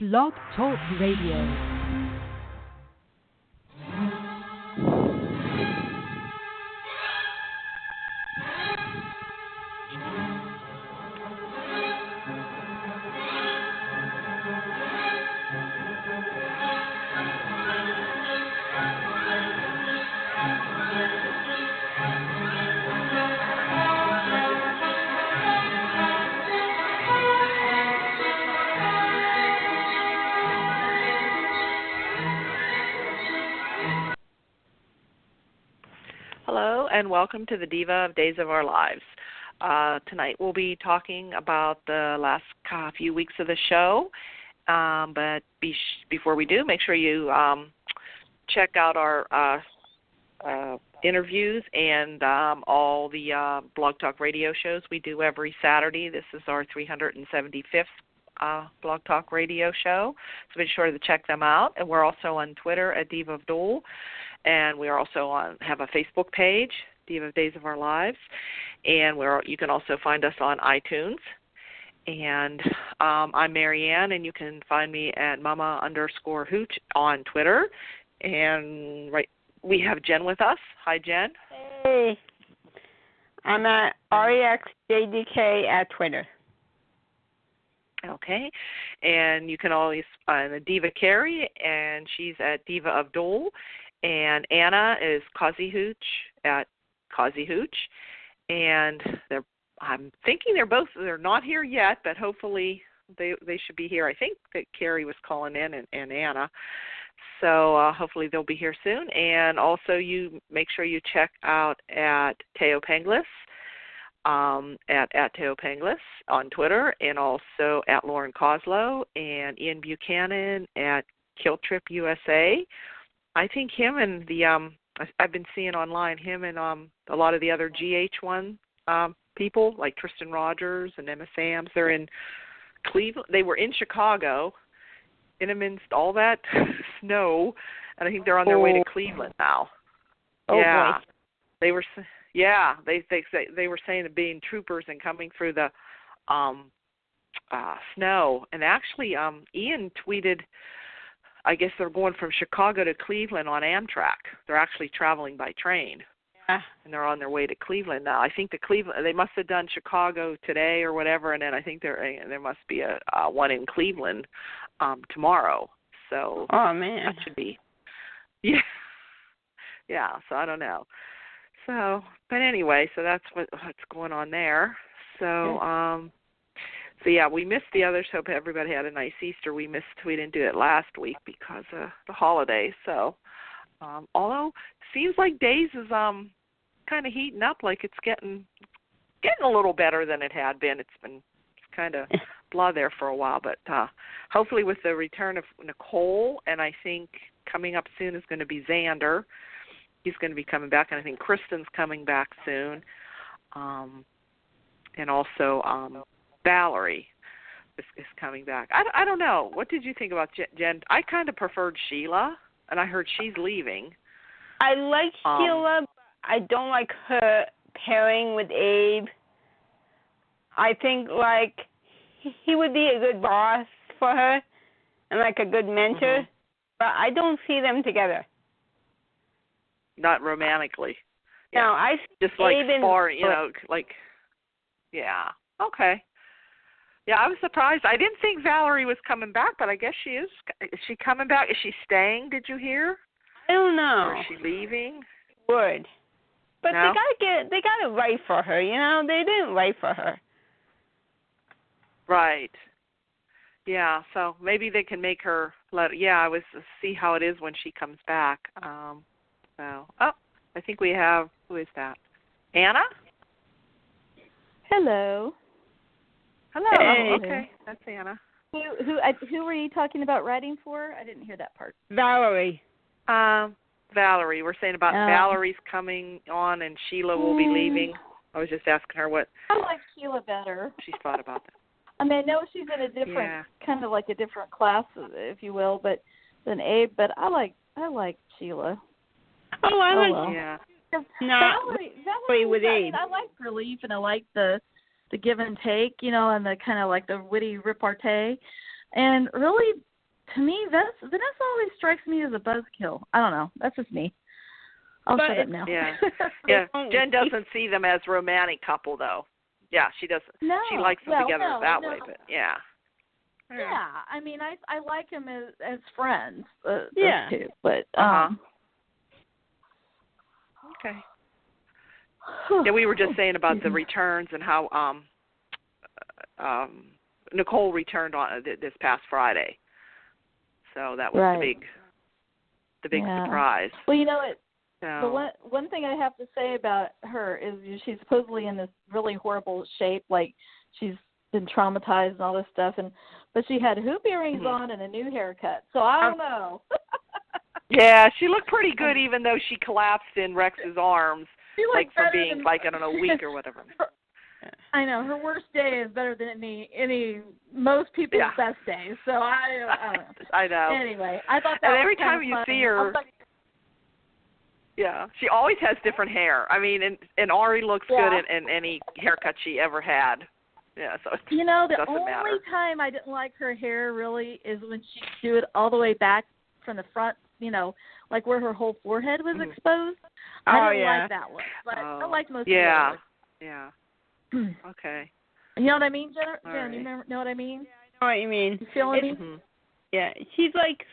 Blog Talk Radio. And welcome to the Diva of Days of our lives. Tonight we'll be talking about the last few weeks of the show, but before we do, make sure you check out our interviews and all the Blog Talk Radio shows we do every Saturday. This is our 375th Blog Talk Radio show, so be sure to check them out. And we're also on Twitter at Diva of DOOL. And we are also have a Facebook page, Diva of Days of Our Lives, and you can also find us on iTunes. And I'm Marianne, and you can find me at Mama_Hooch on Twitter. And we have Jen with us. Hi, Jen. Hey, I'm at REXJDK at Twitter. Okay, and you can always find Diva Carey, and she's at Diva of DOOL. And Anna is Causey Hooch at Causey Hooch, and I'm thinking they're not here yet, but hopefully they should be here. I think that Carrie was calling in and Anna, so hopefully they'll be here soon. And also, you make sure you check out at Teo Penglis, at Teo Penglis on Twitter, and also at Lauren Coslow and Ian Buchanan at Killtrip USA. I think him and I've been seeing online, him and a lot of the other GH1 people, like Tristan Rogers and Emma Sams, they're in Cleveland. They were in Chicago, in amidst all that snow, and I think they're on their way to Cleveland now. Oh, yeah. Boy. They were, yeah, they were saying of being troopers and coming through the snow. And actually, Ian tweeted, I guess they're going from Chicago to Cleveland on Amtrak. They're actually traveling by train. Yeah. And they're on their way to Cleveland now. I think they must have done Chicago today or whatever, and then I think there must be a one in Cleveland tomorrow. So oh man, that should be yeah. So I don't know. So, but anyway, so that's what's going on there. So So, yeah, we missed the others. Hope everybody had a nice Easter. We didn't do it last week because of the holiday. So, although it seems like Days is kind of heating up, like it's getting a little better than it had been. It's been kind of blah there for a while. But hopefully with the return of Nicole, and I think coming up soon is going to be Xander. He's going to be coming back, and I think Kristen's coming back soon. And also Valerie is coming back. I don't know. What did you think about Jen? I kind of preferred Sheila, and I heard she's leaving. I like Sheila, but I don't like her pairing with Abe. I think, like, he would be a good boss for her and, like, a good mentor, but I don't see them together. Not romantically. No, yeah. I see just like Abe far, yeah. Okay. Yeah, I was surprised. I didn't think Valerie was coming back, but I guess she is. Is she coming back? Is she staying? Did you hear? I don't know. Or is she leaving? Would. But no? they gotta write for her, you know? They didn't write for her. Right. Yeah, so maybe they can make her I was see how it is when she comes back. I think we have, who is that? Anna? Hello. Hello. Hey. Oh, okay, that's Anna. Who were you talking about writing for? I didn't hear that part. Valerie. Valerie. We're saying about Valerie's coming on and Sheila will be leaving. I was just asking her what I like Sheila better. she thought about that. I mean, I know she's in a different, kind of like a different class, if you will, than Abe. But I like Sheila. Oh, I like. Well. Yeah. Valerie with Abe. I like Relief, and I like the give and take, and the kind of like the witty repartee. And really, to me, Vanessa always strikes me as a buzzkill. I don't know. That's just me. I'll shut up now. Yeah. Yeah. Jen doesn't see them as a romantic couple, though. Yeah, she doesn't. No. She likes them together that way, but yeah. Yeah, I mean, I like them as friends. Yeah. Those two, but okay. Yeah, we were just saying about the returns and how Nicole returned on this past Friday. So that was the big surprise. Well, you know what? So, the one thing I have to say about her is she's supposedly in this really horrible shape, like she's been traumatized and all this stuff, but she had hoop earrings on and a new haircut. So I don't know. Yeah, she looked pretty good even though she collapsed in Rex's arms, like for being like I don't know, a week or whatever. I know her worst day is better than most people's best days. So I don't know. I know. Anyway, I thought that. And was every kind time of you funny. see her, yeah, she always has different hair. I mean, and Ari looks good in any haircut she ever had. Yeah, so it the doesn't only matter. time I didn't like her hair really is when she do it all the way back from the front. Like where her whole forehead was exposed. I didn't like that look, but I like most of the others. Yeah. Okay. You know what I mean, Jen? Right. You know what I mean? I know what you mean. You feeling me? Mm-hmm. Yeah, she's like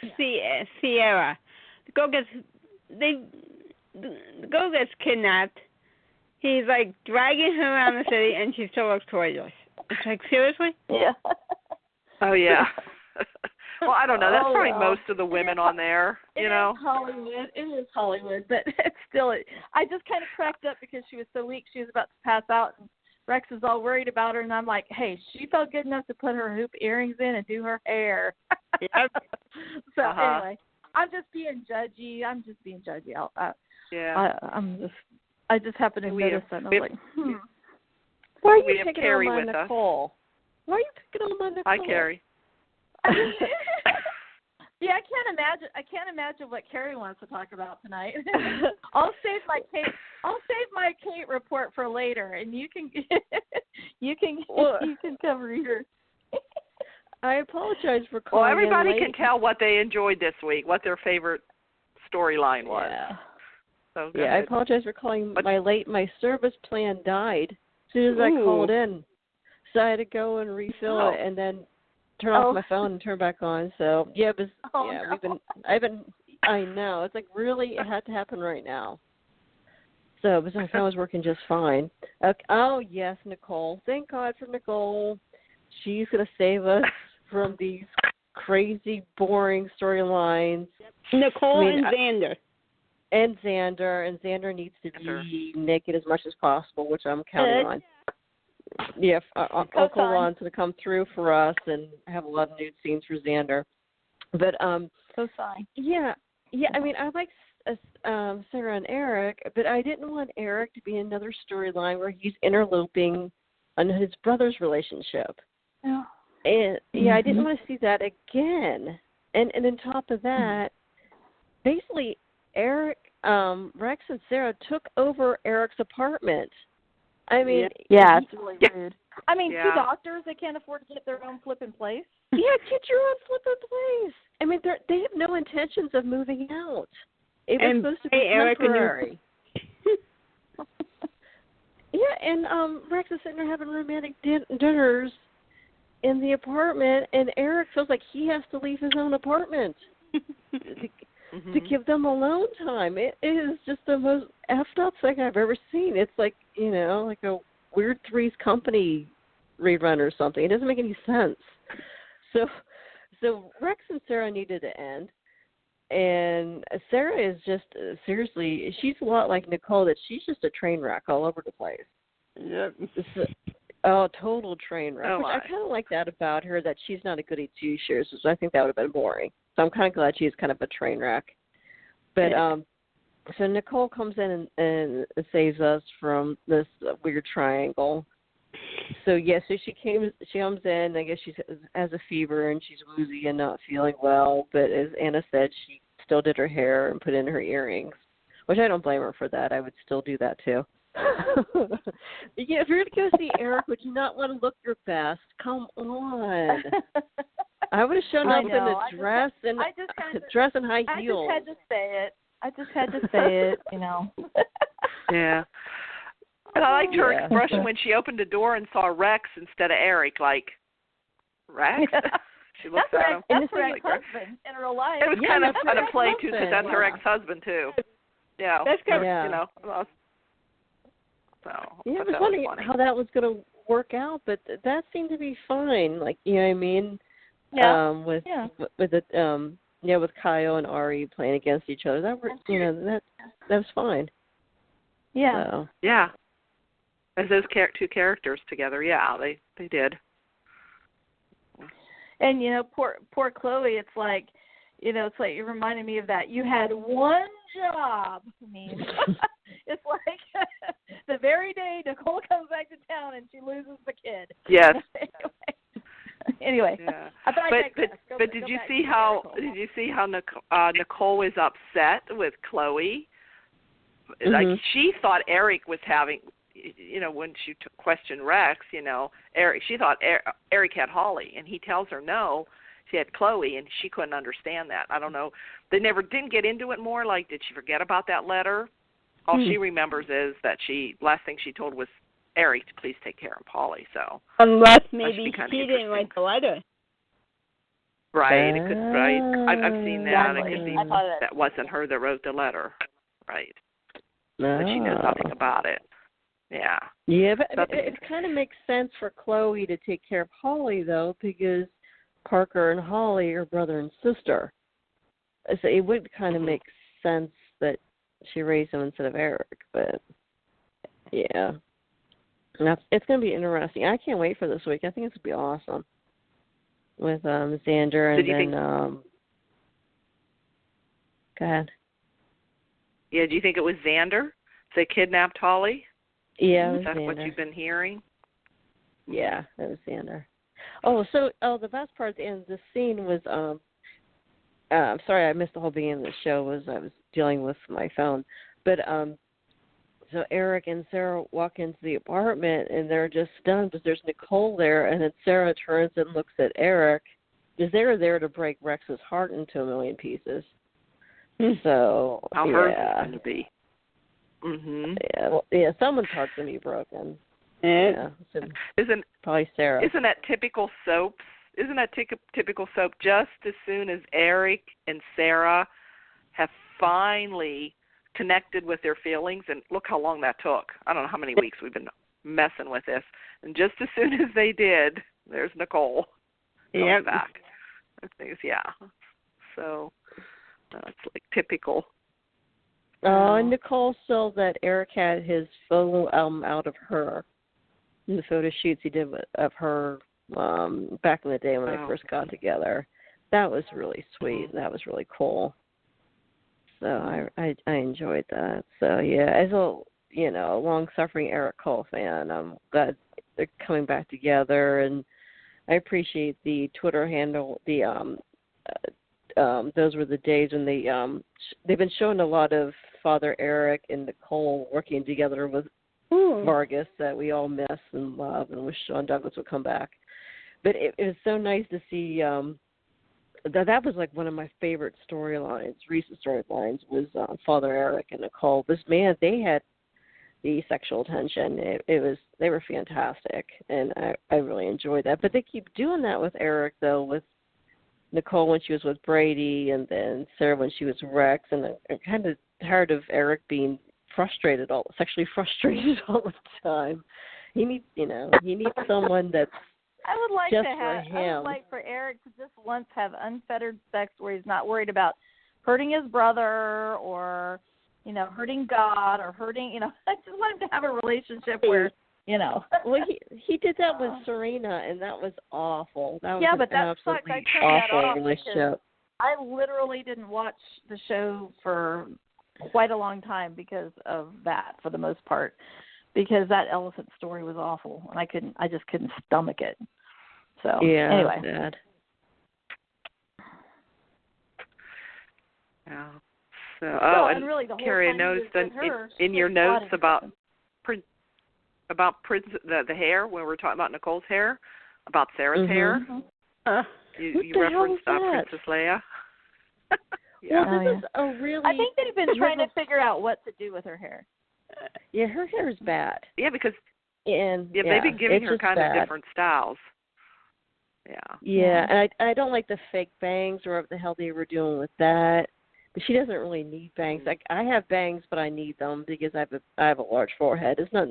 Sierra. The girl gets kidnapped. He's like dragging her around the city, and she still looks gorgeous. It's like, seriously? Yeah. Oh yeah. Well, I don't know. That's probably most of the women on there. It is Hollywood, but it's still. I just kind of cracked up because she was so weak. She was about to pass out, and Rex is all worried about her. And I'm like, hey, she felt good enough to put her hoop earrings in and do her hair. Yep. So anyway, I'm just being judgy. I just happened to notice that. And I was like, Why are we you have picking Carrie on with my Nicole? Why are you picking on my Nicole? Hi, Carrie. Yeah, I can't imagine what Carrie wants to talk about tonight. I'll save my Kate report for later, and you can cover your. I apologize for calling. Well, everybody in late. can tell what they enjoyed this week, what their favorite storyline was. Yeah. So Yeah, I apologize for calling late. My service plan died as soon as I called in, so I had to go and refill it and then turn off my phone and turn back on. So I know it's like really it had to happen right now. So but my phone was working just fine. Okay. Oh yes, Nicole. Thank God for Nicole. She's gonna save us from these crazy, boring storylines. Nicole and Xander. And Xander needs to be naked as much as possible, which I'm counting on. Yeah, Uncle Ron's going to come through for us and have a lot of nude scenes for Xander. But yeah. I mean, I like Sarah and Eric, but I didn't want Eric to be another storyline where he's interloping on his brother's relationship. Yeah. And I didn't want to see that again. And on top of that, basically, Eric, Rex and Sarah took over Eric's apartment. I mean, it's really rude. I mean, two doctors, they can't afford to get their own flipping place. Yeah, get your own flipping place. I mean, they have no intentions of moving out. It was supposed to be temporary. And Rex is sitting there having romantic dinners in the apartment, and Eric feels like he has to leave his own apartment to give them alone time. It is just the most effed up thing I've ever seen. It's like, like a Weird Three's Company rerun or something. It doesn't make any sense. So Rex and Sarah needed to end. And Sarah is just, seriously, she's a lot like Nicole, that she's just a train wreck all over the place. Yep. Total train wreck. Which I kind of like that about her, that she's not a goody two-shoes, because I think that would have been boring. So I'm kind of glad she's kind of a train wreck. But so Nicole comes in and saves us from this weird triangle. So so she comes in. I guess she has a fever and she's woozy and not feeling well. But as Anna said, she still did her hair and put in her earrings, which I don't blame her for that. I would still do that too. Yeah, if you're going to go see Eric, would you not want to look your best? Come on. I would have shown up in a dress and high heels. I just had to say it. Yeah. And I liked her expression when she opened the door and saw Rex instead of Eric, like, Rex? She looks at him. That's her ex-husband in real life. It was kind of fun to play, too, because that's her ex-husband, too. Yeah. That's kind of, So, I was wondering how that was going to work out, but that seemed to be fine. Like, you know what I mean? Yeah. With Kyle and Ari playing against each other, that was fine. Yeah. So. Yeah. As those two characters together, they did. And poor Chloe. It's like it reminded me of that. You had one job. I mean, it's like the very day Nicole comes back to town and she loses the kid. Yes. Anyway. Yeah. But did you see how Nicole was upset with Chloe? Mm-hmm. Like she thought Eric was having, when she questioned Rex, Eric. She thought Eric had Holly, and he tells her no, she had Chloe, and she couldn't understand that. I don't know. They didn't get into it more. Like, did she forget about that letter? All she remembers is that last thing she told was Eric to please take care of Holly. So unless maybe she didn't write the letter. Right. It could. Right. I've seen that. Exactly. It could be that wasn't her that wrote the letter. Right. But she knows nothing about it. Yeah. Yeah, but it kind of makes sense for Chloe to take care of Holly, though, because Parker and Holly are brother and sister. So it would kind of make sense that she raised them instead of Eric. But, yeah. It's going to be interesting. I can't wait for this week. I think it's going to be awesome. With Xander and then... Go ahead. Yeah, do you think it was Xander? They kidnapped Holly? Yeah, it was Is that Xander. what you've been hearing? Yeah, it was Xander. The best part at the end of the scene was, sorry I missed the whole beginning of the show, I was dealing with my phone. But, so Eric and Sarah walk into the apartment, and they're just stunned because there's Nicole there, and then Sarah turns and looks at Eric, because they were there to break Rex's heart into a million pieces. So, how hurt it's going to be. Mm-hmm. Someone's heart's going to be broken. Yeah. Probably Sarah. Isn't that typical soaps? Isn't that typical soap? Just as soon as Eric and Sarah have finally connected with their feelings, and look how long that took. I don't know how many weeks we've been messing with this. And just as soon as they did, there's Nicole coming back. Things, So it's like typical. And Nicole saw that Eric had his photo album out of her, in the photo shoots he did of her back in the day when they first got together. That was really sweet. That was really cool. So I enjoyed that. So as a long-suffering Eric Cole fan, I'm glad they're coming back together, and I appreciate the Twitter handle. Those were the days when they've been showing a lot of Father Eric and Nicole working together with Vargas that we all miss and love, and wish Sean Douglas would come back. But it was so nice to see that was like one of my favorite storylines, recent storylines, was Father Eric and Nicole. This man, they had the sexual tension. They were fantastic, and I really enjoyed that. But they keep doing that with Eric, though, with Nicole when she was with Brady, and then Sarah when she was with Rex, and I'm kind of tired of Eric being sexually frustrated all the time. He needs someone that's I would like just to have. for him. I would like for Eric to just once have unfettered sex, where he's not worried about hurting his brother or hurting God or hurting. I just want him to have a relationship where. Well, he did that with Serena, and that was awful. That was but that sucks. I turned that awful off relationship. I literally didn't watch the show for quite a long time because of that, for the most part, because that elephant story was awful, and I just couldn't stomach it. So anyway. Sad. Yeah. So, and really the whole Carrie, I time noticed with her, in your notes about about the hair when we were talking about Nicole's hair, about Sarah's hair. You referenced Princess Leia. Yeah. Well, this is a really. I think they've been trying to figure out what to do with her hair. Yeah, her hair is bad. Yeah, because they've been giving her kind bad. of different styles. Yeah. Yeah, and I don't like the fake bangs or what the hell they were doing with that. But she doesn't really need bangs. Like I have bangs, but I need them because I have a large forehead. It's not,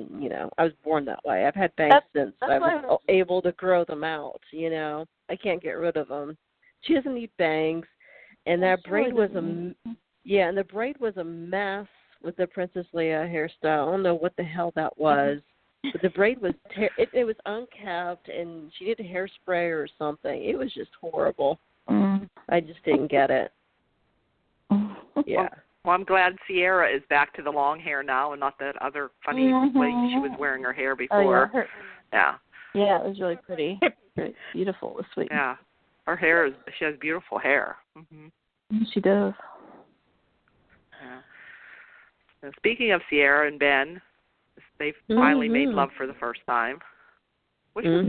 I was born that way. I've had bangs since I was able to grow them out. I can't get rid of them. She doesn't need bangs, and that braid was and the braid was a mess with the Princess Leia hairstyle. I don't know what the hell that was, but the braid was it was unkept, and she did hairspray or something. It was just horrible. I just didn't get it. Yeah. Well, I'm glad Ciara is back to the long hair now and not that other funny way she was wearing her hair before. Oh, yeah. Yeah, it was really pretty. Very beautiful this week. Yeah. Her hair she has beautiful hair. She does. Yeah. And speaking of Ciara and Ben, they finally made love for the first time, which was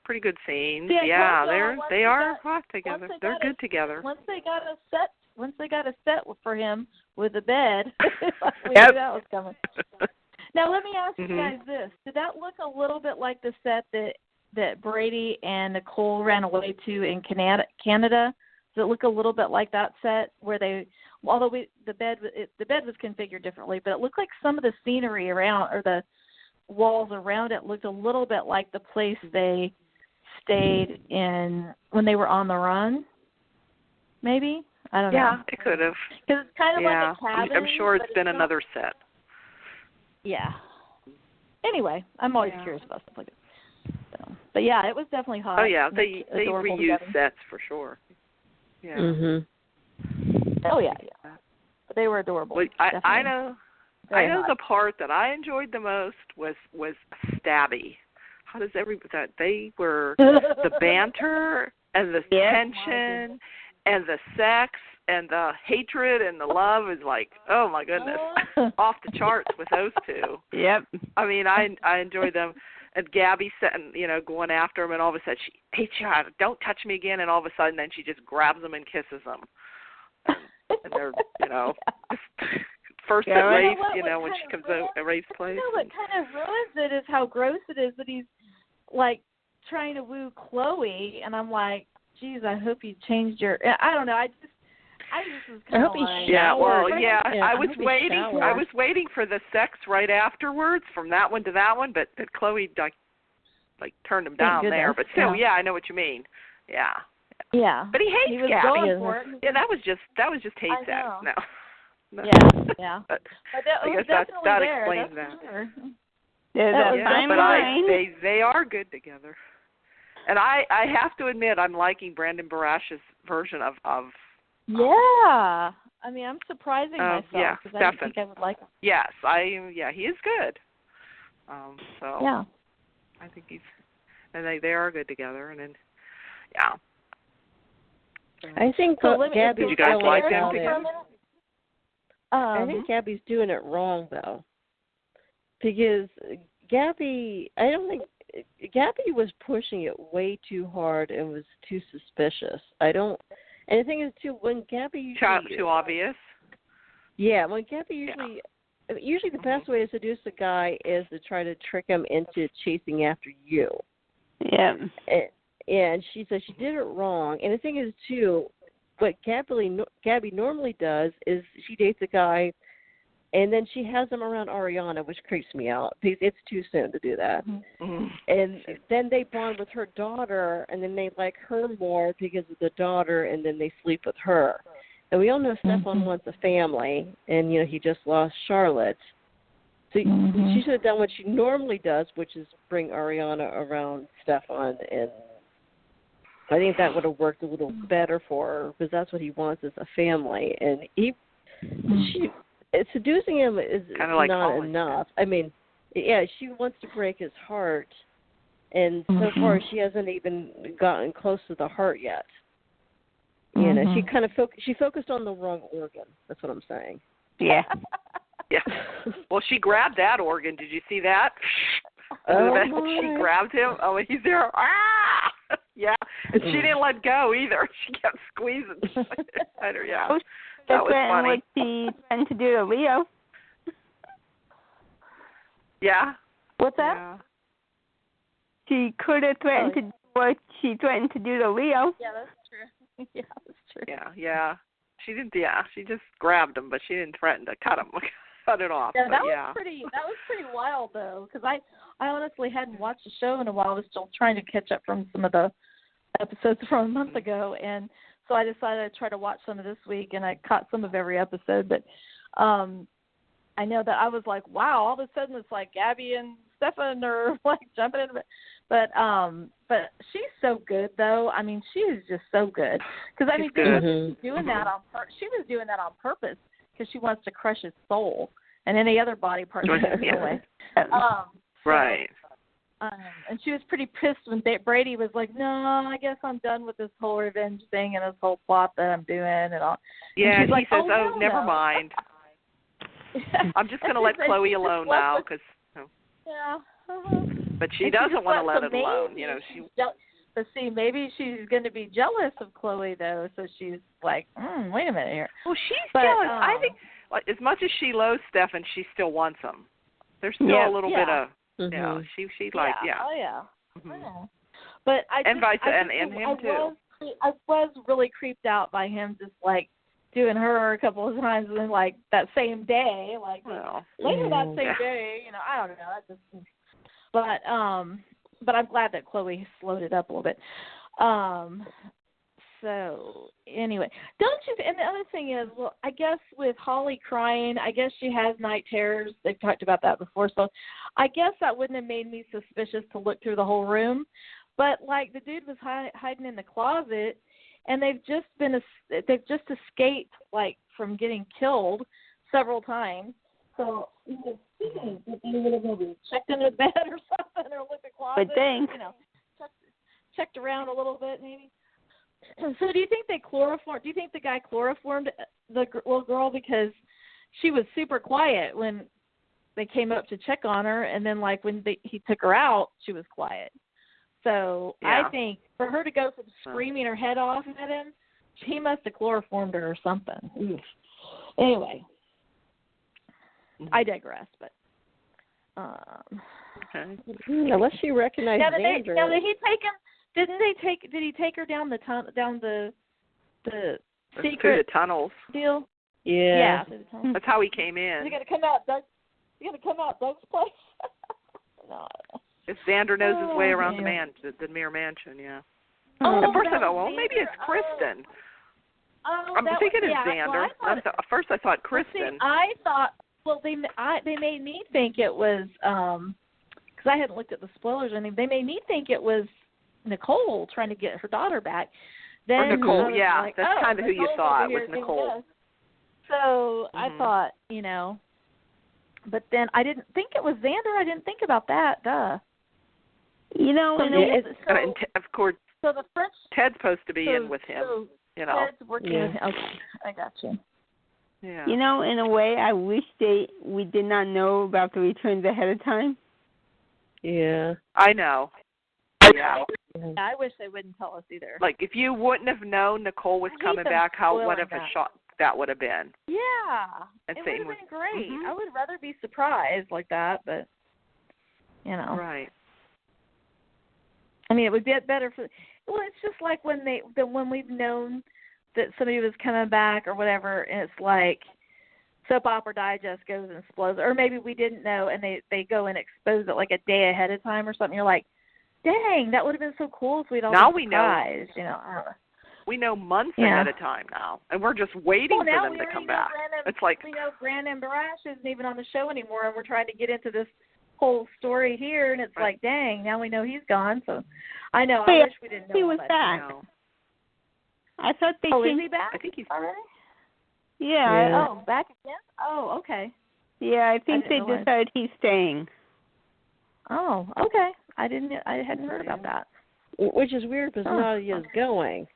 pretty good scenes. Yeah, they are hot together. They're good together. Once they got a set for him with a bed, we knew that was coming. Now let me ask you guys this: did that look a little bit like the set that Brady and Nicole ran away to in Canada? Does it look a little bit like that set where they? Although the bed was configured differently, but it looked like some of the scenery around or the walls around it looked a little bit like the place they stayed in when they were on the run. Maybe. I don't know. Yeah, it could have. Because it's kind of like a cabin. I'm sure it's been another set. Yeah. Anyway, I'm always curious about stuff like that. So, but yeah, it was definitely hot. Oh yeah, they reuse sets for sure. Yeah. Oh yeah. But they were adorable. Well, I know the part that I enjoyed the most was Stabby. How does that they were the banter and the tension and the sex and the hatred and the love is like, oh my goodness, off the charts with those two. Yep. I mean, I enjoyed them. And Gabi sitting, going after him, and all of a sudden she, hey, Chad, don't touch me again. And all of a sudden, then she just grabs him and kisses him. And they're, first at Rafe, when she comes out at Rafe's place. What kind of ruins it is how gross it is that he's like trying to woo Chloe, and I'm like, geez, I hope you changed your. I don't know. I just was kind of like. Yeah, well, I was waiting. I was waiting for the sex right afterwards from that one to that one, but Chloe like turned him down there. But still, I know what you mean. Yeah. Yeah. But he hates was Gabi. Going for it. Yeah, that was just hate sex. No. Yeah. But that I guess that explains that. Sure. But they are good together. And I have to admit, I'm liking Brandon Barash's version of yeah. I mean, I'm surprising myself because I didn't think I would like him. Yes, he is good. So yeah, I think and they are good together, and then I think Gabi's did you guys like them together? I think Gabi's doing it wrong though, because Gabi was pushing it way too hard and was too suspicious. And the thing is, too, when Gabi usually... Too obvious? Yeah, when Gabi usually the best way to seduce a guy is to try to trick him into chasing after you. Yeah. And she said she did it wrong. And the thing is, too, what Gabi normally does is she dates a guy, and then she has him around Ariana, which creeps me out because it's too soon to do that. Mm-hmm. And then they bond with her daughter, and then they like her more because of the daughter, and then they sleep with her. And we all know Stefan wants a family, and, he just lost Charlotte. So she should have done what she normally does, which is bring Ariana around Stefan, and I think that would have worked a little better for her because that's what he wants is a family. And seducing him is like not enough. I mean, she wants to break his heart, and so far she hasn't even gotten close to the heart yet. She kind of she focused on the wrong organ. That's what I'm saying. Yeah. Yeah. Well, she grabbed that organ. Did you see that? She grabbed him. Oh, and he's there. Ah! Yeah. And she didn't let go either. She kept squeezing. Yeah. That was funny. What she threatened to do to Leo. Yeah. What's that? Yeah. She could have threatened to do what she threatened to do to Leo. Yeah, that's true. Yeah, that's true. Yeah. She didn't. Yeah, she just grabbed him, but she didn't threaten to cut him. Cut it off. Yeah, that was pretty wild though, because I honestly hadn't watched the show in a while. I was still trying to catch up from some of the episodes from a month ago, and so I decided I'd try to watch some of this week, and I caught some of every episode. But I know that I was like, wow, all of a sudden it's like Gabi and Stefan are like jumping in. But she's so good though. I mean, she is just so good. Because I mean, she was doing that on purpose because she wants to crush his soul and any other body part. Anyway. Right. And she was pretty pissed when Brady was like, "No, I guess I'm done with this whole revenge thing and this whole plot that I'm doing and all." Yeah, and she's like, says, "Oh, never mind. I'm just going to let Chloe alone now because." Yeah. But she doesn't want to let it alone, you know. But see, maybe she's going to be jealous of Chloe though, so she's like, "Wait a minute here." Well, she's jealous. I think, like, as much as she loathes Stefan, she still wants him. There's still a little bit of. Yeah, she like Oh yeah. Mm-hmm. But I and him too. I was really creeped out by him just like doing her a couple of times, and then like that same day, like later that same day, you know, I don't know. That just. But I'm glad that Chloe slowed it up a little bit. So anyway, don't you? And the other thing is, well, I guess with Holly crying, I guess she has night terrors. They've talked about that before, so I guess that wouldn't have made me suspicious to look through the whole room. But like the dude was hiding in the closet, and they've just escaped like from getting killed several times. So you can see that they would have maybe checked under the bed or something, or looked at the closet. But think. You know, checked around a little bit maybe. So do you think they chloroformed? Do you think the guy chloroformed the little girl because she was super quiet when they came up to check on her, and then like when he took her out, she was quiet. So I think for her to go from screaming her head off at him, he must have chloroformed her or something. Oof. Anyway, I digress, but unless she recognized Xander. Now did he take him? Did he take her down the secret through the tunnels deal? Yeah. That's how he came in. Is he gonna come out Doug's place? No. If Xander knows his way around the Mirror Mansion, yeah. Oh, at first I thought, well, maybe it's Kristen. I'm thinking it's Xander. Well, at first I thought Kristen. See, I thought, well, they made me think it was because I hadn't looked at the spoilers or anything. They made me think it was Nicole trying to get her daughter back. Then or Nicole, like, that's kind of who you thought was Nicole. So I thought, you know, but then I didn't think it was Xander. I didn't think about that. Duh. You know, and of course, so the French Ted's supposed to be in with him. So you know, Ted's working with him. Okay, I got you. Yeah. You know, in a way, I wish we did not know about the returns ahead of time. Yeah. I know. Yeah. I wish they wouldn't tell us either. Like, if you wouldn't have known Nicole was coming back, what of a shock that would have been. Yeah. And it would have been great. Mm-hmm. I would rather be surprised like that, but, you know. Right. I mean, it would be better for, well, it's just like when we've known that somebody was coming back or whatever, and it's like Soap Opera Digest goes and explodes, or maybe we didn't know and they go and expose it like a day ahead of time or something. You're like, dang, that would have been so cool if we'd all been surprised. You know, I don't know. We know months ahead of time now, and we're just waiting for them to come back. It's like we know Brandon Barash isn't even on the show anymore, and we're trying to get into this whole story here, and it's like, dang, now we know he's gone. So I know. I wish we didn't know he was back. I thought they is he back? I think he's already. Yeah. Oh, back again? Oh, okay. Yeah, I think they decided he's staying. Oh, okay. I hadn't heard about that. Which is weird because Nadia's going,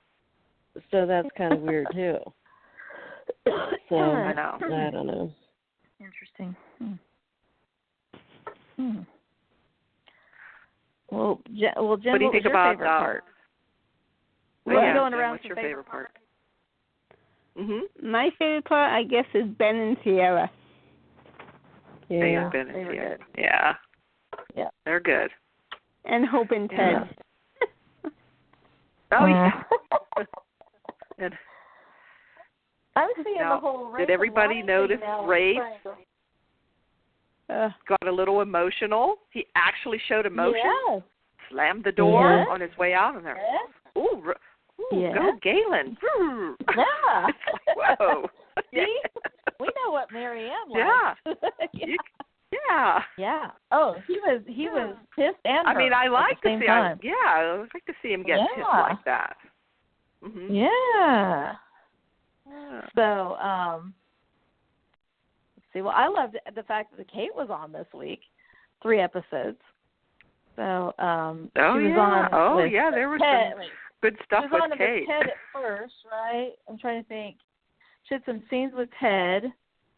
so that's kind of weird too. So I know. I don't know. Interesting. Well, Jen, what do you what think was your about favorite part? Going around what's your favorite part? My favorite part, I guess, is Ben and Ciara. Yeah, Ben and Ciara. Yeah. They're good. And Hope and Ted. Oh, yeah. And I'm seeing the whole Rafe. Did everybody notice Rafe got a little emotional? He actually showed emotion. Yes. Slammed the door on his way out, and there. Yes. Ooh, go Galen. Yeah. It's like, whoa. See? We know what Marianne likes. Yeah. Yeah. Oh, he was pissed and hurt. I mean, I like to see. I would like to see him get pissed like that. Yeah. So, let's see. Well, I loved the fact that Kate was on this week, 3 episodes. So, she was on. With there was Ted. some good stuff with Kate. She was on with Ted at first, right? I'm trying to think. She had some scenes with Ted.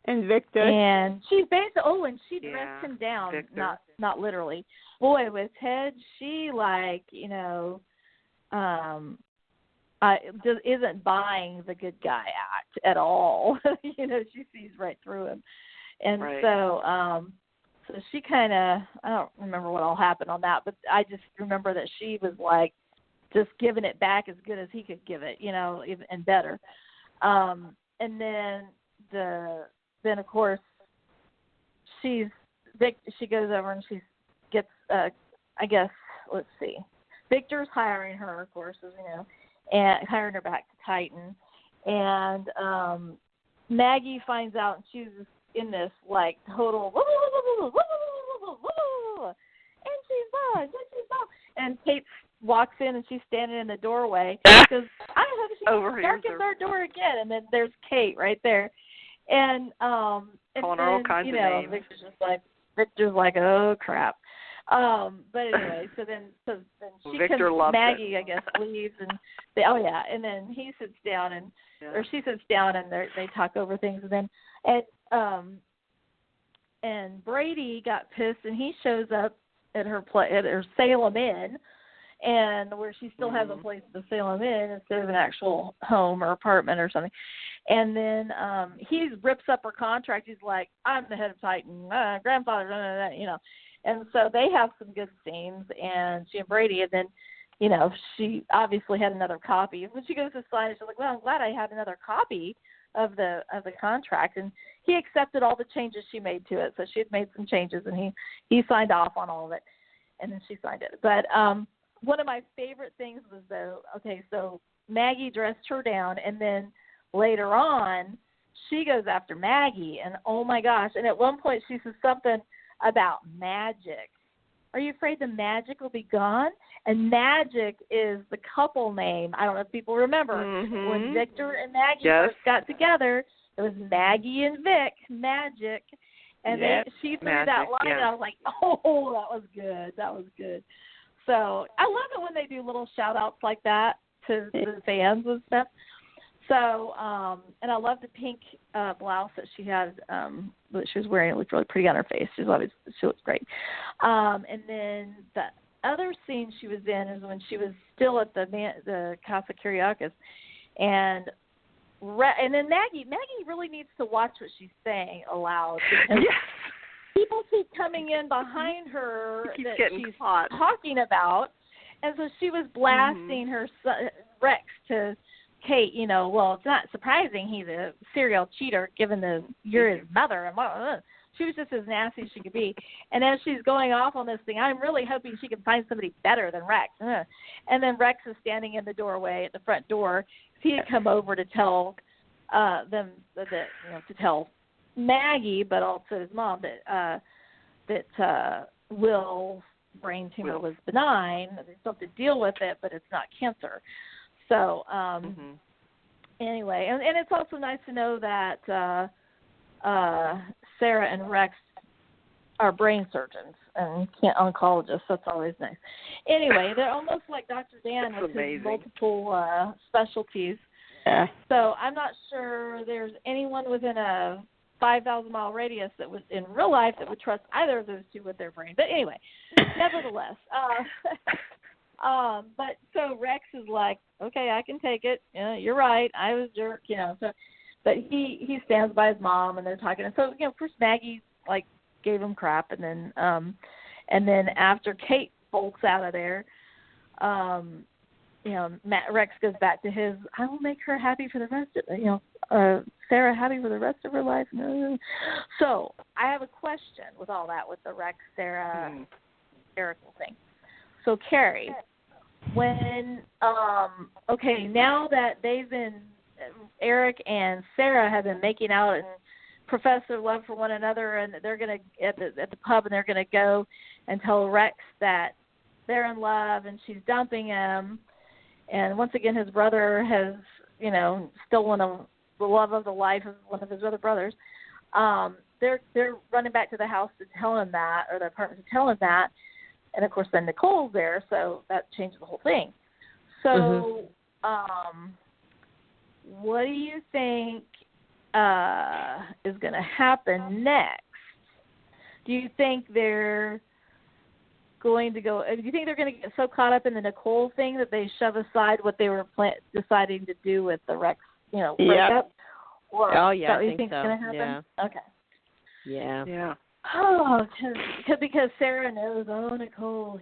And Victor. And she basically, and she dressed him down, Victor. not literally. Boy, with Ted, she isn't buying the good guy act at all. She sees right through him. And so she kind of, I don't remember what all happened on that, but I just remember that she was like just giving it back as good as he could give it, and better. And then of course she goes over and she gets I guess, let's see, Victor's hiring her, of course, as you know, and hiring her back to Titan, and Maggie finds out, and she's in this like total and she's mom, and Kate walks in and she's standing in the doorway because I don't know if she darkens our door again, and then there's Kate right there. And calling her all kinds of names. Victor's like, oh crap. But anyway, so then she Victor comes, Maggie, I guess, leaves, and and then he sits down or she sits down, and they talk over things, and then and Brady got pissed, and he shows up at her Salem Inn, and where she still has a place to Salem Inn instead of an actual home or apartment or something. And then he rips up her contract. He's like, I'm the head of Titan, grandfather, And so they have some good scenes, and she and Brady, and then, she obviously had another copy. When she goes to sign it, she's like, well, I'm glad I had another copy of the contract. And he accepted all the changes she made to it. So she had made some changes, and he signed off on all of it, and then she signed it. But one of my favorite things was, so Maggie dressed her down, and then later on, she goes after Maggie, and oh my gosh, and at one point she says something about magic. Are you afraid the magic will be gone? And magic is the couple name. I don't know if people remember. When Victor and Maggie first got together, it was Maggie and Vic, magic. And she threw that line, and I was like, oh, that was good. That was good. So I love it when they do little shout-outs like that to the fans and stuff. So, and I love the pink blouse that she had, that she was wearing. It looked really pretty on her face. She looked great. And then the other scene she was in is when she was still at the Casa Kyriakis, and then Maggie really needs to watch what she's saying aloud. People keep coming in behind her that she's talking about, and so she was blasting her son, Rex to Kate, well, it's not surprising he's a serial cheater given you're his mother. And she was just as nasty as she could be. And as she's going off on this thing, I'm really hoping she can find somebody better than Rex. And then Rex is standing in the doorway at the front door. He had come over to tell them to tell Maggie, but also his mom, that Will's brain tumor was benign. They still have to deal with it, but it's not cancer. So anyway, and it's also nice to know that Sarah and Rex are brain surgeons and oncologists. That's always nice. Anyway, they're almost like Dr. Dan with his multiple specialties. Yeah. So I'm not sure there's anyone within a 5,000-mile radius that was in real life that would trust either of those two with their brain. But anyway, nevertheless, but so Rex is like, okay, I can take it. You're right. I was a jerk, So, but he stands by his mom, and they're talking. And so, first Maggie like gave him crap, and then after Kate bolts out of there, Rex goes back to his. I will make her happy for the rest of Sarah happy for the rest of her life. So I have a question with all that, with the Rex Sarah Eric thing. So Carrie, when now that they've been Eric and Sarah have been making out and profess their love for one another, and they're gonna at the pub, and they're gonna go and tell Rex that they're in love and she's dumping him, and once again his brother has stolen the love of the life of one of his other brothers. They're running back to the house to tell him that, or the apartment to tell him that. And, of course, then Nicole's there, so that changes the whole thing. So what do you think is going to happen next? Do you think they're going to go – do you think they're going to get so caught up in the Nicole thing that they shove aside what they were deciding to do with the Rex, breakup? Or oh, yeah, I think so. Going to happen? Yeah. Okay. Yeah. Oh, because Sarah knows, Nicole.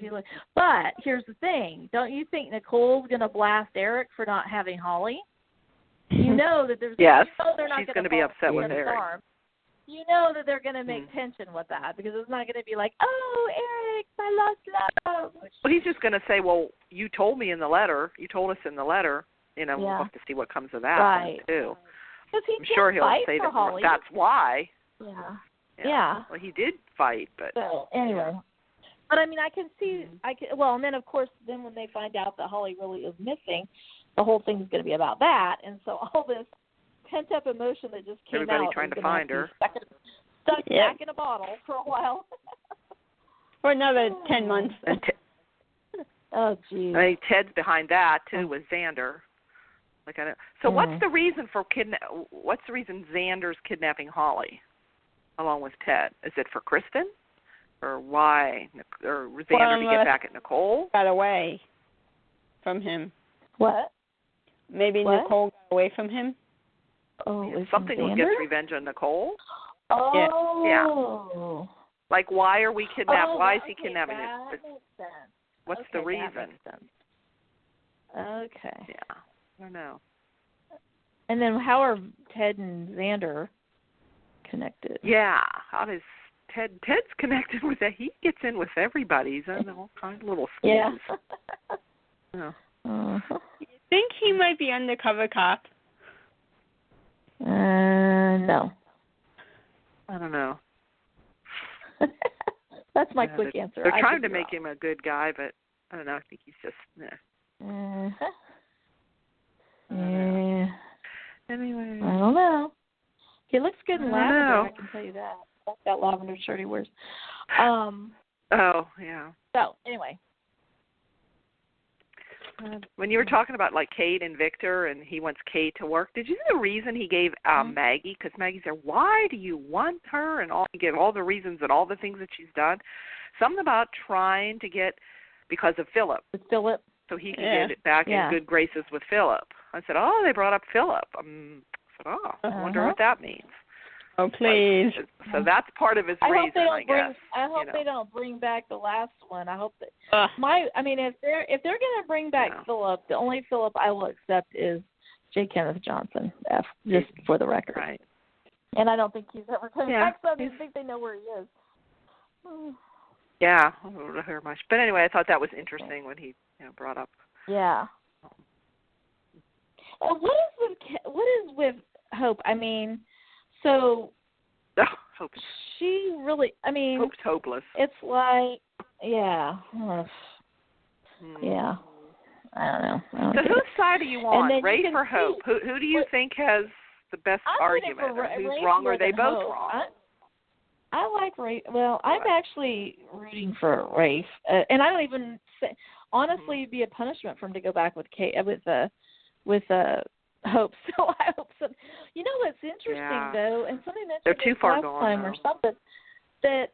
But here's the thing. Don't you think Nicole's going to blast Eric for not having Holly? You know that there's yes, they're not she's going to be upset with Eric. Farm. You know that they're going to make tension with that, because it's not going to be like, oh, Eric, I lost love. Well, he's just going to say, well, you told me in the letter. You told us in the letter. We'll have to see what comes of that right. too. I'm sure he'll say that Holly. That's why. Yeah. Well, he did fight, but so anyway. But I mean, I can see. And then of course, then when they find out that Holly really is missing, the whole thing is going to be about that. And so all this pent up emotion that just came everybody out, trying to find her, stuck back in a bottle for a while, for another 10 months. Oh, geez. I think Ted's behind that too with Xander. So what's the reason for what's the reason Xander's kidnapping Holly along with Ted? Is it for Kristen, or why? Or Xander to get back at Nicole? Got away from him. What? Maybe what? Nicole got away from him. Oh, something gets revenge on Nicole. Oh. Yeah. Like, why are we kidnapping? Why is he kidnapping that it? Makes sense. What's the reason? That makes sense. Okay. Yeah. I don't know. And then how are Ted and Xander connected? Yeah. How does Ted's connected with that? He gets in with everybody. He's in all kinds of little schemes. Yeah. You think he might be undercover cop? No. I don't know. That's my quick answer. They're trying to make him a good guy, but I don't know. I think he's just, Anyway. I don't know. He looks good in lavender, I can tell you that. I like that lavender shirt he wears. Oh, yeah. So, anyway. When you were talking about, like, Kate and Victor, and he wants Kate to work, did you see the reason he gave Maggie? Because Maggie said, why do you want her? And he gave all the reasons and all the things that she's done. Something about trying to get, because of Philip. With Philip? So he can get back in good graces with Philip. I said, they brought up Philip. I said, I wonder what that means. Oh, please. So that's part of his reason, I guess. I hope they don't bring back the last one. I hope that if they're going to bring back Philip, the only Philip I will accept is J. Kenneth Johnson, just for the record. Right. And I don't think he's ever coming back, so I don't think they know where he is. Yeah, I don't hear much. But anyway, I thought that was interesting when he brought up. Yeah. What is with Hope? I mean, so Hope. She really, Hope's hopeless. It's like, yeah. Yeah. I don't know. So whose side are you on, Rafe or Hope? Who do you think has the best argument? Who's wrong, or are they both wrong? I like Rafe. Well, I'm actually rooting for Rafe, and I don't even say, honestly, it'd be a punishment for him to go back with Hope. So I hope so. You know what? interesting though, and somebody mentioned they're too this far last gone time now. or something, that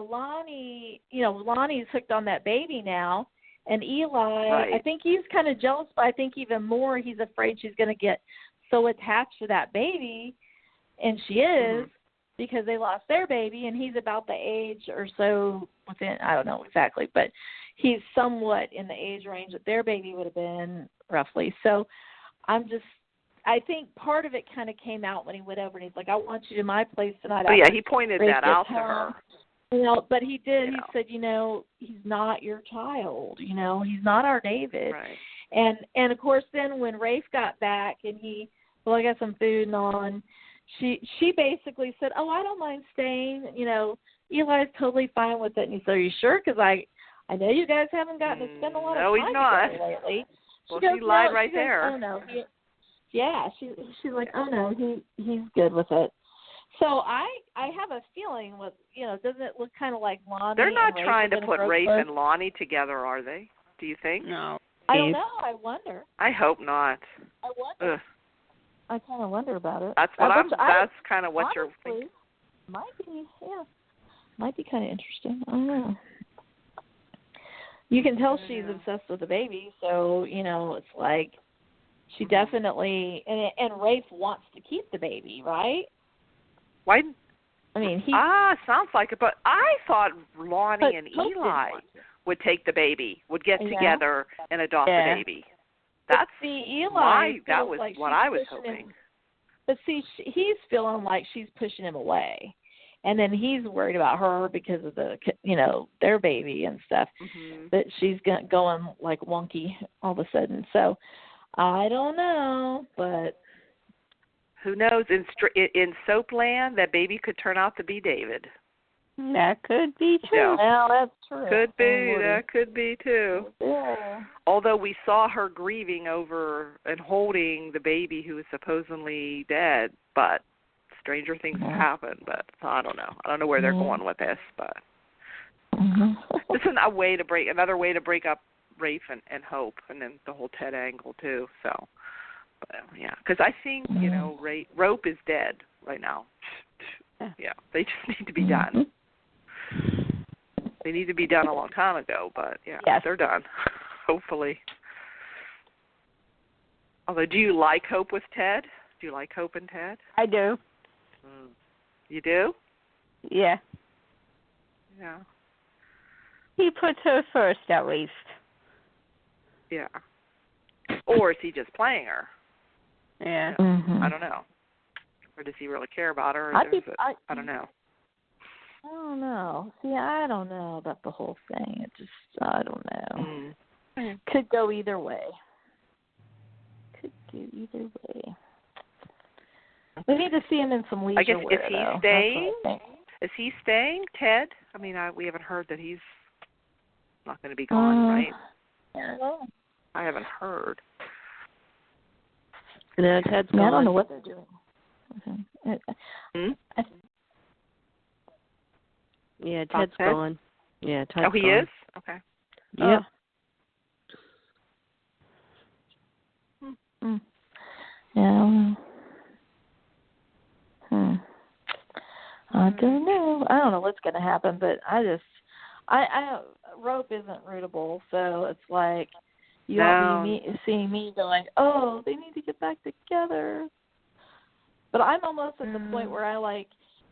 Lani, Lonnie's hooked on that baby now, and Eli, Right. I think he's kind of jealous, but I think even more he's afraid she's going to get so attached to that baby, and she is, because they lost their baby, and he's about the age or so within, I don't know exactly, but he's somewhat in the age range that their baby would have been, roughly. So I think part of it kind of came out when he went over and he's like, I want you to my place tonight. Oh, yeah, he pointed that out to her. But he did. He said, he's not your child. He's not our David. Right. And of course, then when Rafe got back and I got some food and on, she basically said, oh, I don't mind staying. Eli's totally fine with it. And he said, are you sure? Because I know you guys haven't gotten to spend a lot of time together lately. Well, she lied right there. Oh, no. She's like, oh, no, he's good with it. So I have a feeling doesn't it look kind of like Lani? They're not and trying to Rafe put Rafe and Lani together, are they? Do you think? No. I don't know. I wonder. I hope not. I wonder. Ugh. I kind of wonder about it. That's what that's kind of what you're thinking. Might be kind of interesting. I don't know. You can tell she's obsessed with the baby, so it's like she definitely and Rafe wants to keep the baby, right? Why? I mean, sounds like it. But I thought Lani and Eli would take the baby, would get together and adopt the baby. That's Eli. That was like what I was hoping. But see, he's feeling like she's pushing him away, and then he's worried about her because of the their baby and stuff. But she's going like wonky all of a sudden. So I don't know, but. Who knows? In Soapland, that baby could turn out to be David. That could be true. Yeah. Well, that's true. Could be. That could be, too. Yeah. Although we saw her grieving over and holding the baby who was supposedly dead, but stranger things have happened. But I don't know. I don't know where they're going with this, but this is another way to break up Rafe and Hope, and then the whole Ted angle, too, so. Yeah, because I think, Rope is dead right now. Yeah, they just need to be done. They need to be done a long time ago, but, they're done, hopefully. Although, do you like Hope with Ted? Do you like Hope and Ted? I do. You do? Yeah. Yeah. He puts her first, at least. Yeah. Or is he just playing her? Yeah. I don't know. Or does he really care about her? I don't know. I don't know. See, I don't know about the whole thing. It just, I don't know. Could go either way. We need to see him in some leisure I guess, wear, is he though. staying? Is he staying, Ted? I mean, we haven't heard that he's not going to be gone, right? I don't know. I haven't heard. No, Ted's gone. I don't know what they're doing. Yeah, Ted's gone. Yeah, Ted's gone. Oh, he is? Okay. Yep. Yeah. I don't know. I don't know what's going to happen, but Rope isn't rootable, so it's like you won't be seeing me going, oh, they need to get back together. But I'm almost at the point where I like,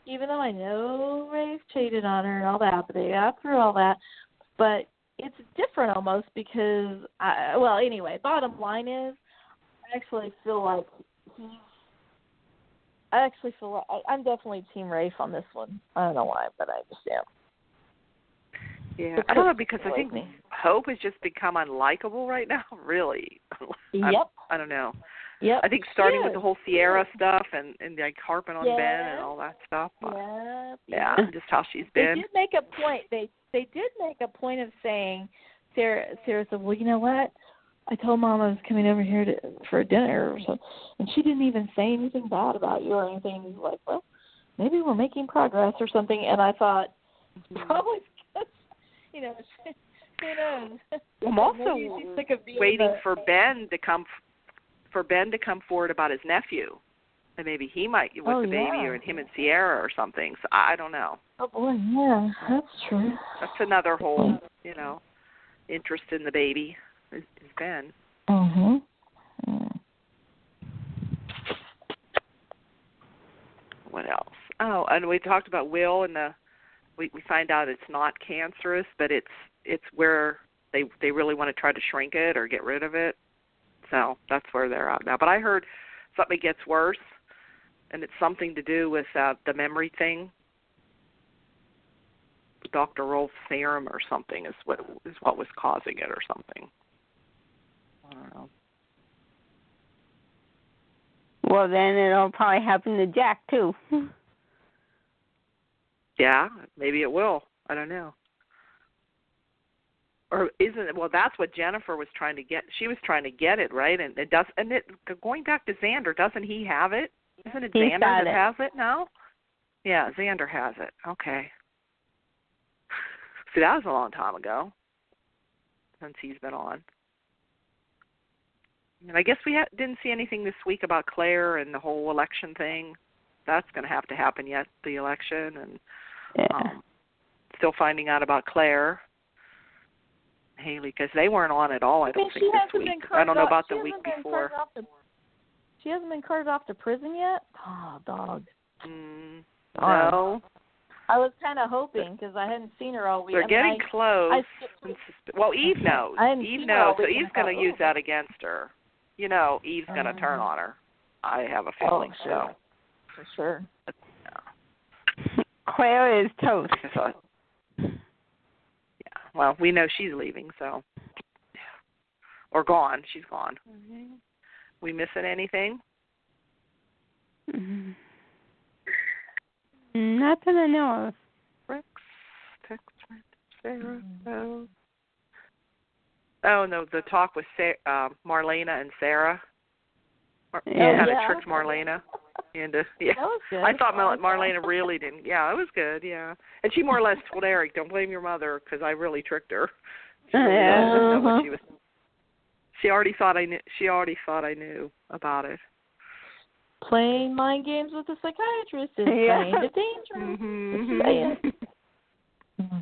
even though I know Rafe cheated on her and all that, but they got through all that, but it's different almost because, anyway, bottom line is, I actually feel like I'm definitely Team Rafe on this one. I don't know why, but I just am. Yeah, I don't know, because I think Hope has just become unlikable right now, really. Yep. I don't know. Yep. I think starting with the whole Sierra stuff and like harping on Ben and all that stuff. But, just how she's been. They did make a point. They did make a point of saying, Sarah said, well, you know what? I told Mom I was coming over here for dinner or something, and she didn't even say anything bad about you or anything. He's like, well, maybe we're making progress or something. And I thought, probably because, who knows? I'm also waiting for Ben to come forward about his nephew. And maybe he might with the baby, or him and Ciara or something. So I don't know. Oh boy, yeah, that's true. That's another whole, interest in the baby is Ben. Mhm. What else? Oh, and we talked about Will, and we find out it's not cancerous, but it's where they really want to try to shrink it or get rid of it. So that's where they're at now. But I heard something gets worse, and it's something to do with the memory thing. Dr. Rolf's serum or something is what was causing it or something. I don't know. Well, then it'll probably happen to Jack, too. Yeah, maybe it will. I don't know. Or isn't it? Well, that's what Jennifer was trying to get. She was trying to get it, right? And it does. And going back to Xander, doesn't he have it? Isn't it Xander that has it now? Yeah, Xander has it. Okay. See, that was a long time ago since he's been on. And I guess we didn't see anything this week about Claire and the whole election thing. That's going to have to happen yet, the election, and still finding out about Claire. Haley, because they weren't on at all, I don't think, this week. I don't know about the week before. She hasn't been carted off to prison yet? Oh, dog. No. I was kind of hoping because I hadn't seen her all week. They're getting close. Well, Eve knows. Eve knows, so Eve's going to use that against her. Eve's going to turn on her. I have a feeling so. For sure. Claire is toast. Well, we know she's leaving, so. Or gone. She's gone. Mm-hmm. We missing anything? Mm-hmm. Not that I know of. Rex, text, Sarah, no. Oh, no, the talk with Marlena and Sarah. Kind of tricked Marlena. That was good. I thought Marlena really didn't. Yeah, it was good, yeah. And she more or less told Eric, don't blame your mother, because I really tricked her. She really didn't know what she was. She already thought I knew about it. Playing mind games with a psychiatrist is kind of dangerous. Mm-hmm.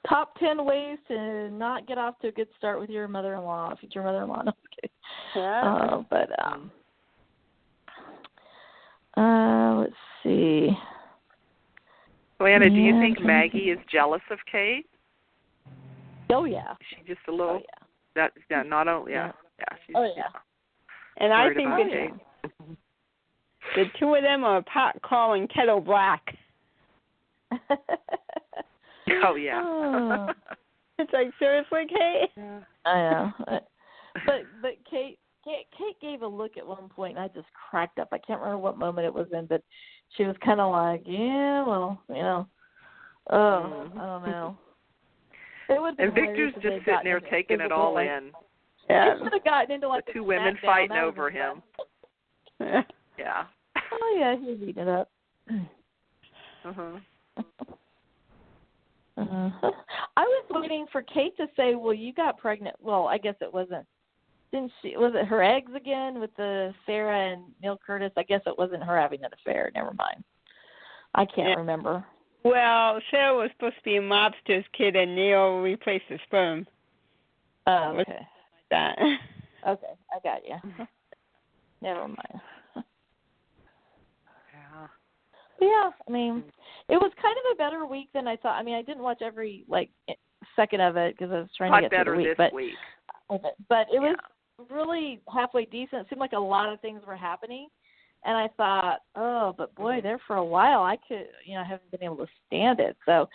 Top 10 ways to not get off to a good start with your mother-in-law, future mother-in-law. No, I'm kidding. Let's see. Joanna, do you think Maggie is jealous of Kate? Oh, yeah. Is she just a little? Not only. She's, And I think the two of them are pot calling kettle black. Oh, yeah. It's like, seriously, Kate? Yeah. I know. But Kate gave a look at one point, and I just cracked up. I can't remember what moment it was in, but she was kind of like, I don't know. It would and Victor's just sitting there taking it all in. Yeah. They should have gotten into like the two women fighting over him. Yeah. Oh, yeah, he's eating it up. I was waiting for Kate to say, well, you got pregnant. Well, I guess it wasn't. Was it her eggs again with the Sarah and Neil Curtis? I guess it wasn't her having an affair. Never mind. I can't remember. Well, Sarah was supposed to be a mobster's kid, and Neil replaced the sperm. Oh, okay. That. Okay, I got you. Never mind. Yeah, I mean, it was kind of a better week than I thought. I mean, I didn't watch every second of it because I was trying to get through the week. This week. But it was really halfway decent. It seemed like a lot of things were happening, and I thought, oh, but boy, there for a while I could, I haven't been able to stand it. So,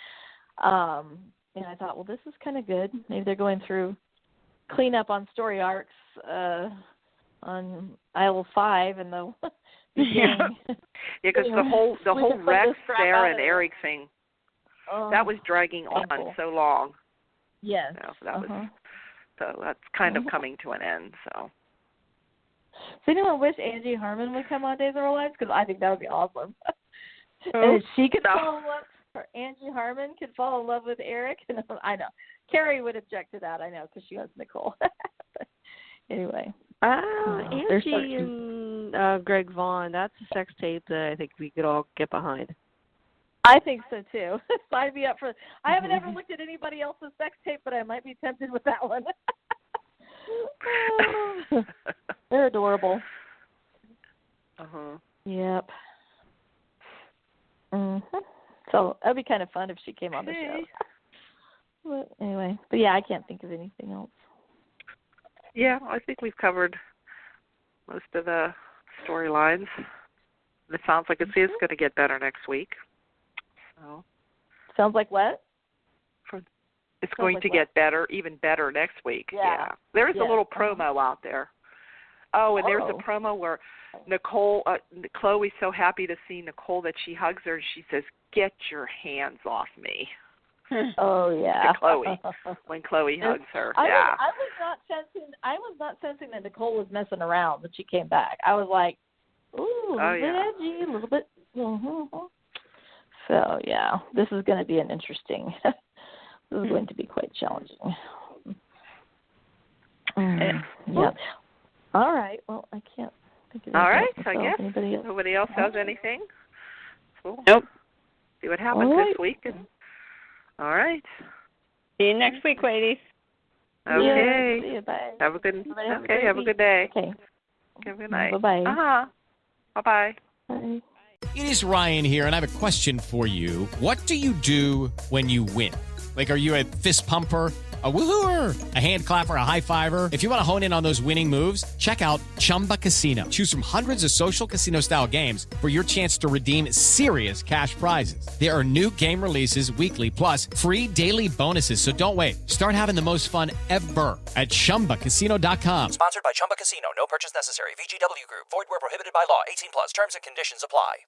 I thought, well, this is kind of good. Maybe they're going through cleanup on story arcs on Aisle 5 and the. Because the whole Rex, Sarah, and Eric thing, that was dragging on so long. Yes. So that's kind of coming to an end. So. Does anyone wish Angie Harmon would come on Days of Our Lives? Because I think that would be awesome. And if she could fall in love, or Angie Harmon could fall in love with Eric. I know. Carrie would object to that, I know, because she wants Nicole. Anyway. Angie and Greg Vaughn, that's a sex tape that I think we could all get behind. I think so too. Sign me up for. I haven't ever looked at anybody else's sex tape, but I might be tempted with that one. They're adorable. Yep. So that'd be kind of fun if she came on the show. But anyway, yeah, I can't think of anything else. Yeah, I think we've covered most of the storylines. It sounds like it's going to get better next week. So. Sounds like what? It's going to get better, even better next week. Yeah. There's a little promo out there. Oh, and there's a promo where Nicole, Chloe's so happy to see Nicole that she hugs her and she says, "Get your hands off me." Oh yeah. To Chloe, when Chloe hugs her. I was not sensing that Nicole was messing around when she came back. I was like, ooh, a little bit edgy, a little bit. So yeah, this is going to be an interesting. This is going to be quite challenging. Yeah. All right. Well, I can't think of anything. All right. else. I guess nobody else has anything. Cool. Nope. See what happens this week. All right. See you next week, ladies. Okay. Yeah, see you. Bye. Have a good. Have a good day. Okay. Have a good night. Bye-bye. Bye-bye. Bye. It is Ryan here, and I have a question for you. What do you do when you win? Like, are you a fist pumper, a woohooer, a hand clapper, a high fiver? If you want to hone in on those winning moves, check out Chumba Casino. Choose from hundreds of social casino-style games for your chance to redeem serious cash prizes. There are new game releases weekly, plus free daily bonuses. So don't wait. Start having the most fun ever at ChumbaCasino.com. Sponsored by Chumba Casino. No purchase necessary. VGW Group. Void where prohibited by law. 18+. Terms and conditions apply.